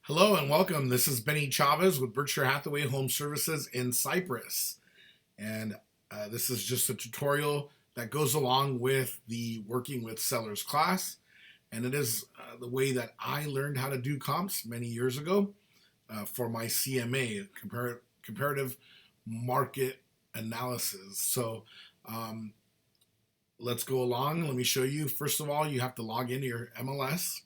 Hello and welcome. This is Benny Chavez with Berkshire Hathaway Home Services in Cyprus. And this is just a tutorial that goes along with the working with sellers class. And it is the way that I learned how to do comps many years ago for my CMA, Comparative Market Analysis. So um, let's go along. Let me show you. First of all, you have to log into your MLS.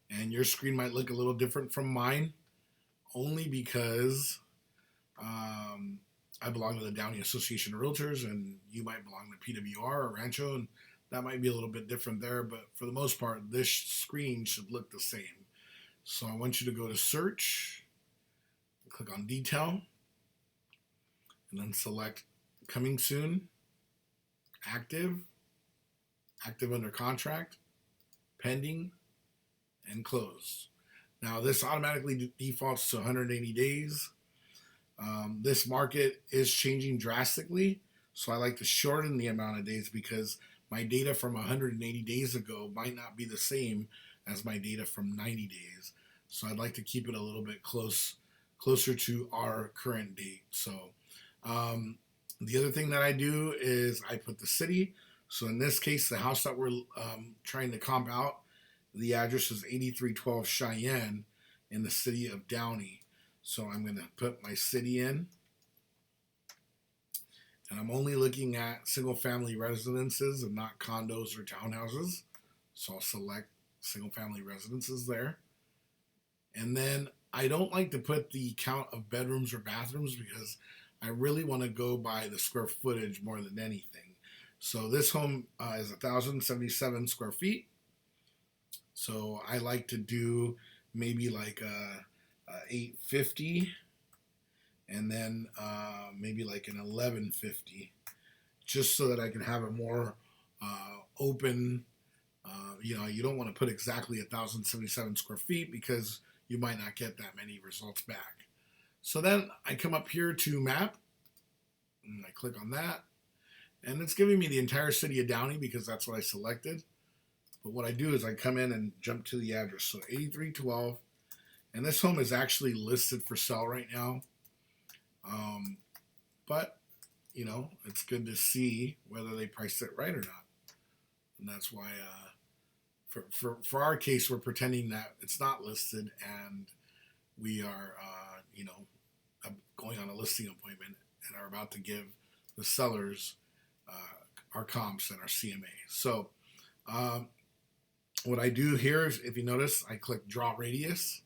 And your screen might look a little different from mine only because I belong to the Downey Association of Realtors, and you might belong to PWR or Rancho, and that might be a little bit different there. But for the most part, this screen should look the same. So I want you to go to Search, click on Detail, and then select Coming Soon, Active, Active Under Contract, Pending, and Close. Now this automatically defaults to 180 days. This market is changing drastically, so I like to shorten the amount of days because my data from 180 days ago might not be the same as my data from 90 days. So I'd like to keep it a little bit closer to our current date. So the other thing that I do is I put the city. So in this case, the house that we're trying to comp out, the address is 8312 Cheyenne in the city of Downey. So I'm going to put my city in. And I'm only looking at single family residences and not condos or townhouses. So I'll select single family residences there. And then I don't like to put the count of bedrooms or bathrooms because I really want to go by the square footage more than anything. So this home is 1,077 square feet. So I like to do maybe like a 850 and then maybe like an 1150, just so that I can have a more open. You don't want to put exactly 1,077 square feet because you might not get that many results back. So then I come up here to Map, and I click on that, and it's giving me the entire city of Downey because that's what I selected. But what I do is I come in and jump to the address. So 8312. And this home is actually listed for sale right now. But, it's good to see whether they priced it right or not. And that's why, for our case, we're pretending that it's not listed and we are, going on a listing appointment and are about to give the sellers our comps and our CMA. So, what I do here is, if you notice, I click Draw Radius,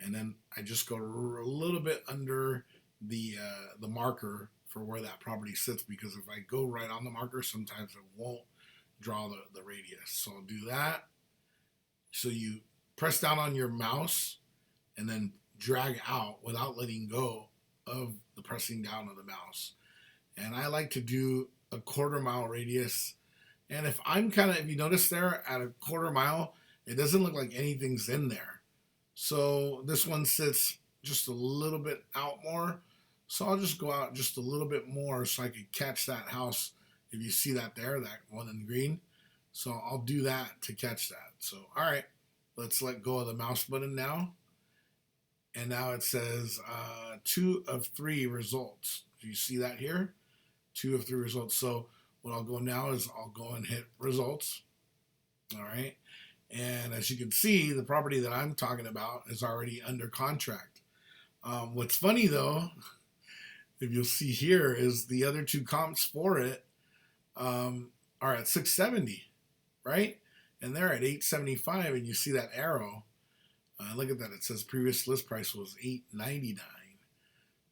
and then I just go a little bit under the marker for where that property sits, because if I go right on the marker, sometimes it won't draw the radius. So I'll do that. So you press down on your mouse and then drag out without letting go of the pressing down of the mouse. And I like to do a 1/4 mile radius. And if you notice there at a 1/4 mile, it doesn't look like anything's in there. So this one sits just a little bit out more. So I'll just go out just a little bit more so I could catch that house. If you see that there, that one in green. So I'll do that to catch that. So, all right, let's let go of the mouse button now. And now it says 2 of 3 results. Do you see that here? 2 of 3 results. So what I'll go now is I'll go and hit results. All right. And as you can see, the property that I'm talking about is already under contract. What's funny though, if you'll see here, is the other 2 comps for it are at 670, right? And they're at 875, and you see that arrow. Look at that. It says previous list price was 899.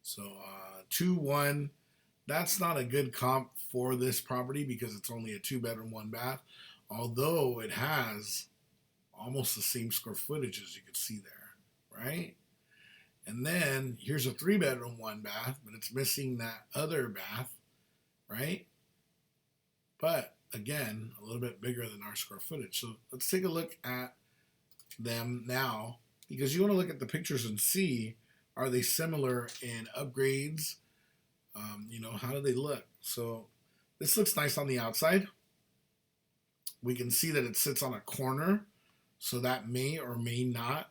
So 2-1. That's not a good comp for this property because it's only a 2-bedroom, 1 bath, although it has almost the same square footage as you can see there, right? And then here's a 3-bedroom, 1 bath, but it's missing that other bath, right? But again, a little bit bigger than our square footage. So let's take a look at them now, because you want to look at the pictures and see, are they similar in upgrades? How do they look? So this looks nice on the outside. We can see that it sits on a corner, so that may or may not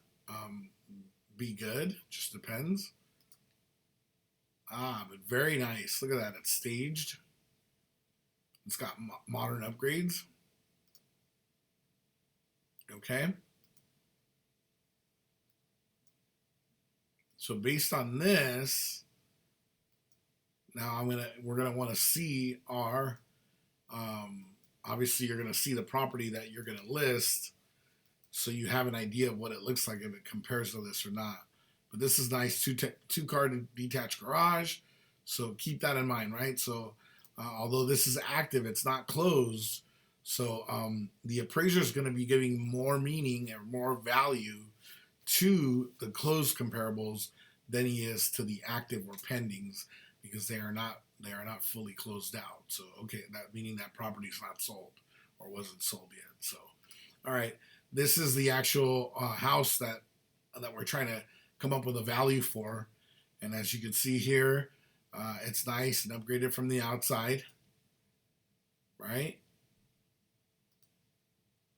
be good. Just depends. But very nice. Look at that. It's staged. It's got modern upgrades. Okay. So based on this, now we're gonna want to see our obviously you're gonna see the property that you're gonna list, so you have an idea of what it looks like if it compares to this or not. But this is nice, two car detached garage, so keep that in mind, right? So although this is active, it's not closed. So the appraiser is going to be giving more meaning or more value to the closed comparables than he is to the active or pendings, because they are not fully closed out. So okay, that meaning that property is not sold or wasn't sold yet. So all right, this is the actual house that we're trying to come up with a value for, and as you can see here, it's nice and upgraded from the outside, right?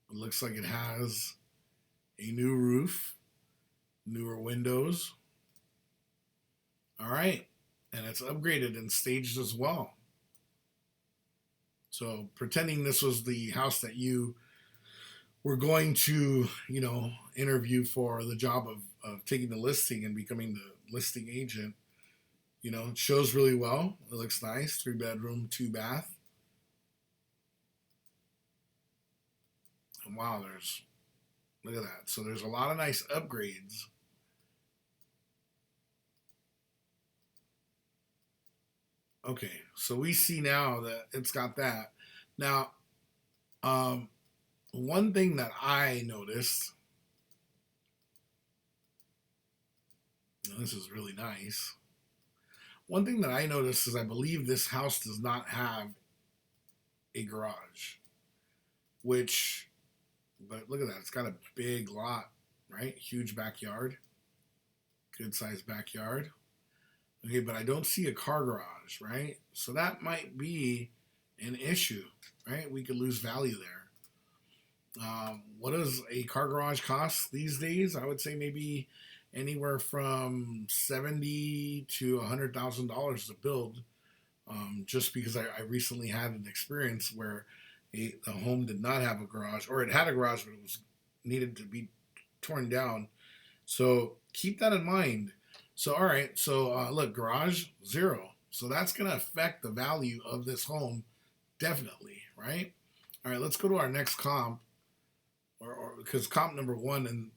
It looks like it has a new roof, newer windows. All right, and it's upgraded and staged as well. So pretending this was the house that you were going to, interview for the job of taking the listing and becoming the listing agent, it shows really well. It looks nice. 3-bedroom, 2-bath. And wow, look at that. So there's a lot of nice upgrades. Okay, so we see now that it's got that. Now, one thing that I noticed, this is really nice. One thing that I noticed is I believe this house does not have a garage, but look at that. It's got a big lot, right? Huge backyard, good sized backyard. Okay, but I don't see a car garage, right? So that might be an issue, right? We could lose value there. What does a car garage cost these days? I would say maybe anywhere from $70,000 to $100,000 to build. Just because I recently had an experience where the home did not have a garage, or it had a garage but it was needed to be torn down. So keep that in mind. So all right, so look, garage 0. So that's going to affect the value of this home, definitely, right? All right, let's go to our next comp, or because comp number 1 and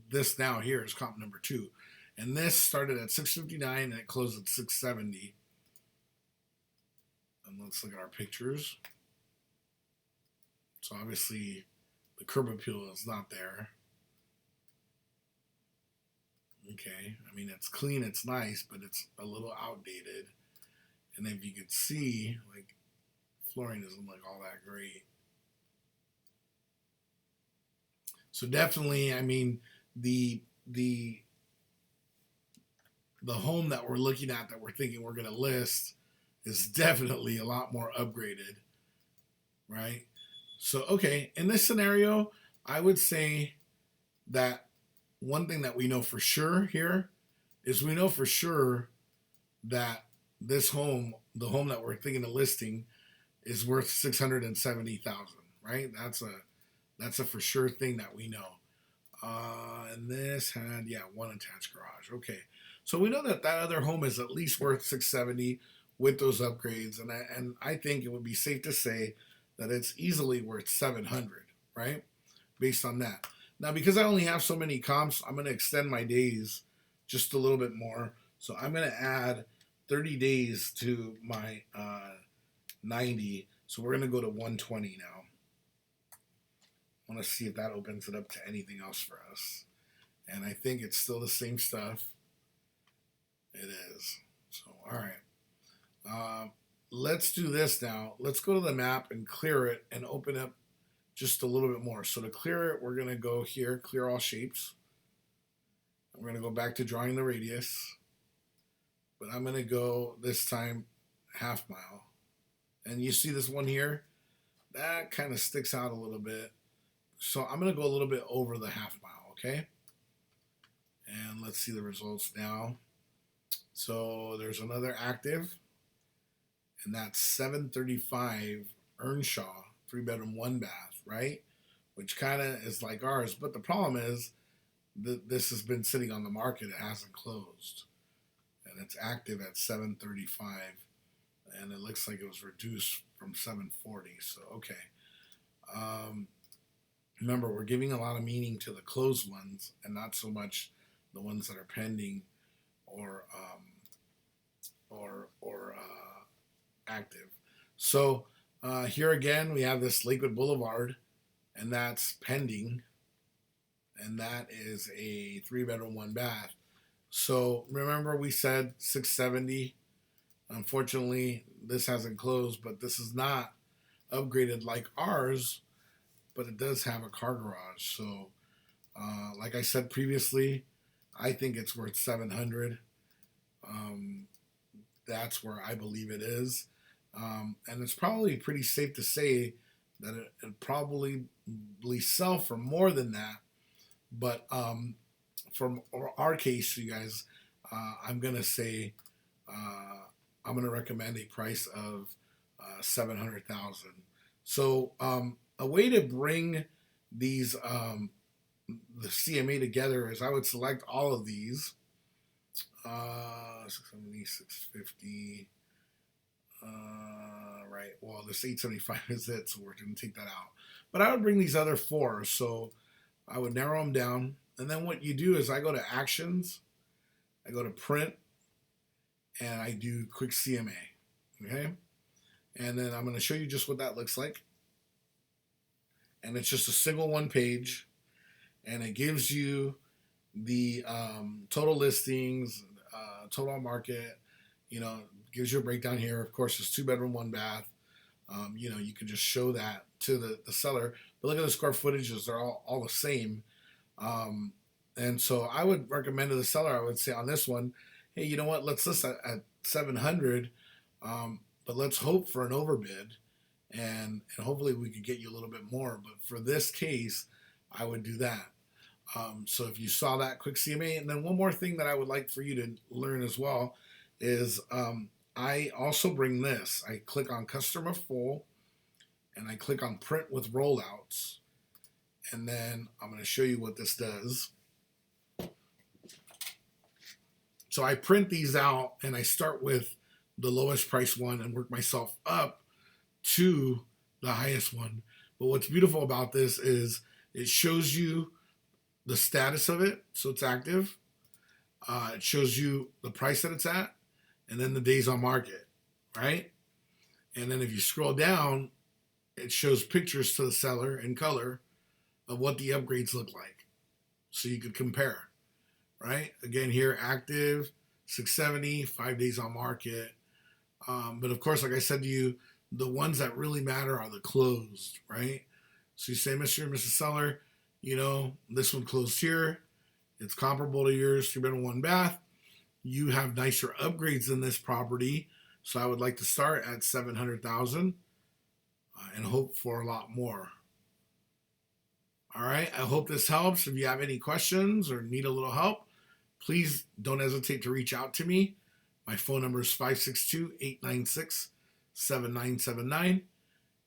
this now here is comp number 2, and this started at 659 and it closed at 670. And let's look at our pictures. So obviously the curb appeal is not there. Okay, I mean, it's clean, it's nice, but it's a little outdated. And if you could see, like, flooring doesn't look all that great. So definitely, I mean, the home that we're looking at, that we're thinking we're going to list, is definitely a lot more upgraded, right? So, okay, in this scenario, I would say that one thing that we know for sure here is we know for sure that this home, the home that we're thinking of listing, is worth $670,000, right? That's a for sure thing that we know. And this had, one attached garage. Okay, so we know that other home is at least worth 670 with those upgrades, and I think it would be safe to say that it's easily worth 700, right? Based on that. Now, because I only have so many comps, I'm going to extend my days just a little bit more. So I'm going to add 30 days to my 90. So we're going to go to 120 now. I want to see if that opens it up to anything else for us. And I think it's still the same stuff. It is. So, all right. Let's do this now. Let's go to the map and clear it and open up just a little bit more. So to clear it, we're going to go here, clear all shapes. We're going to go back to drawing the radius. But I'm going to go this time half mile. And you see this one here? That kind of sticks out a little bit. So I'm going to go a little bit over the half mile, okay? And let's see the results now. So there's another active, and that's 735 Earnshaw, 3-bedroom, 1-bath, right? Which kind of is like ours. But the problem is that this has been sitting on the market. It hasn't closed. And it's active at 735. And it looks like it was reduced from 740. So, okay. Remember, we're giving a lot of meaning to the closed ones and not so much the ones that are pending or active. So here again, we have this Lakewood Boulevard, and that's pending, and that is a 3-bedroom, 1-bath. So remember, we said 670. Unfortunately, this hasn't closed, but this is not upgraded like ours, but it does have a car garage. So, like I said previously, I think it's worth 700. That's where I believe it is. And it's probably pretty safe to say that it probably sell for more than that. But from our case, you guys, I'm going to say I'm going to recommend a price of 700,000. So a way to bring these the CMA together is I would select all of these. 670, 650. Right. Well, this 875 is it, so we're going to take that out. But I would bring these other four. So I would narrow them down. And then what you do is I go to Actions, I go to Print, and I do Quick CMA. Okay. And then I'm going to show you just what that looks like. And it's just a single one page. And it gives you the total listings, total market, gives you a breakdown here. Of course, it's 2-bedroom, 1-bath. You can just show that to the seller. But look at the square footages. They're all the same. And so I would recommend to the seller, I would say on this one, hey, you know what? Let's list at 700, but let's hope for an overbid. And hopefully we could get you a little bit more. But for this case, I would do that. So if you saw that quick CMA, and then one more thing that I would like for you to learn as well is I also bring this. I click on Customer Full, and I click on Print with Rollouts. And then I'm going to show you what this does. So I print these out, and I start with the lowest price one and work myself up to the highest one. But what's beautiful about this is it shows you the status of it, so it's active. It shows you the price that it's at, and then the days on market, right? And then if you scroll down, it shows pictures to the seller in color of what the upgrades look like, so you could compare, right? Again, here, active, 670, 5 days on market. But of course, like I said to you, the ones that really matter are the closed, right? So you say, Mr. and Mrs. Seller, this one closed here. It's comparable to yours, 3-bedroom, 1-bath. You have nicer upgrades in this property, so I would like to start at 700,000 and hope for a lot more. All right, I hope this helps. If you have any questions or need a little help, please don't hesitate to reach out to me. My phone number is 562-896-7979.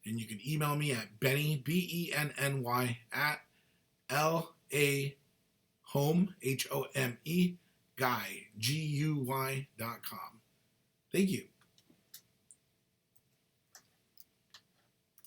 And you can email me at Benny, BENNY, at LA Home, HOME, Guy, GUY.com. Thank you.